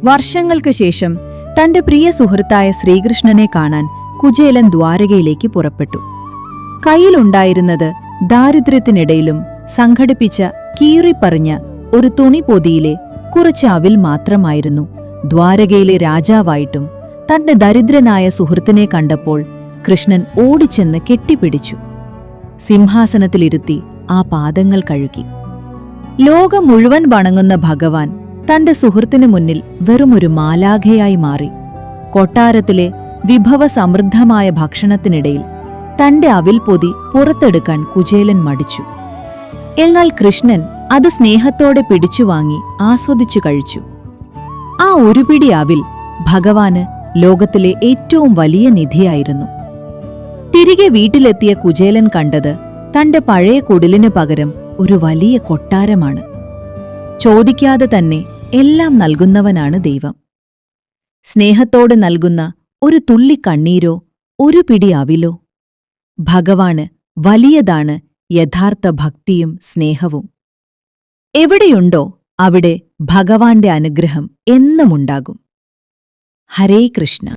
വർഷങ്ങൾക്ക് ശേഷം തന്റെ പ്രിയ സുഹൃത്തായ ശ്രീകൃഷ്ണനെ കാണാൻ കുചേലൻ ദ്വാരകയിലേക്ക് പുറപ്പെട്ടു. കയ്യിലുണ്ടായിരുന്നത് ദാരിദ്ര്യത്തിനിടയിലും സംഘടിപ്പിച്ച കീറിപ്പറിഞ്ഞ ഒരു തുണിപ്പൊതിയിലെ കുറച്ച് അവിൽ മാത്രമായിരുന്നു. ദ്വാരകയിലെ രാജാവായിട്ടും തന്റെ ദരിദ്രനായ സുഹൃത്തിനെ കണ്ടപ്പോൾ കൃഷ്ണൻ ഓടിച്ചെന്ന് കെട്ടിപ്പിടിച്ചു. സിംഹാസനത്തിലിരുത്തി ആ പാദങ്ങൾ കഴുകി. ലോകം മുഴുവൻ വണങ്ങുന്ന ഭഗവാൻ തന്റെ സുഹൃത്തിനു മുന്നിൽ വെറുമൊരു മാലാഖയായി മാറി. കൊട്ടാരത്തിലെ വിഭവസമൃദ്ധമായ ഭക്ഷണത്തിനിടയിൽ തന്റെ അവിൽപ്പൊതി പുറത്തെടുക്കാൻ കുചേലൻ മടിച്ചു. എന്നാൽ കൃഷ്ണൻ അത് സ്നേഹത്തോടെ പിടിച്ചുവാങ്ങി ആസ്വദിച്ചു കഴിച്ചു. ആ ഒരു പിടി അവിൽ ഭഗവാന് ലോകത്തിലെ ഏറ്റവും വലിയ നിധിയായിരുന്നു. തിരികെ വീട്ടിലെത്തിയ കുചേലൻ കണ്ടത് തന്റെ പഴയ കുടിലിനു പകരം ഒരു വലിയ കൊട്ടാരമാണ്. ചോദിക്കാതെ തന്നെ എല്ലാം നൽകുന്നവനാണ് ദൈവം. സ്നേഹത്തോടെ നൽകുന്ന ഒരു തുള്ളി കണ്ണീരോ ഒരു പിടി അവിലോ. ഭഗവാന് വലിയതാണ് യഥാർത്ഥ ഭക്തിയും സ്നേഹവും. എവിടെയുണ്ടോ അവിടെ ഭഗവാന്റെ അനുഗ്രഹം എന്നുമുണ്ടാകും. ഹരേ കൃഷ്ണ.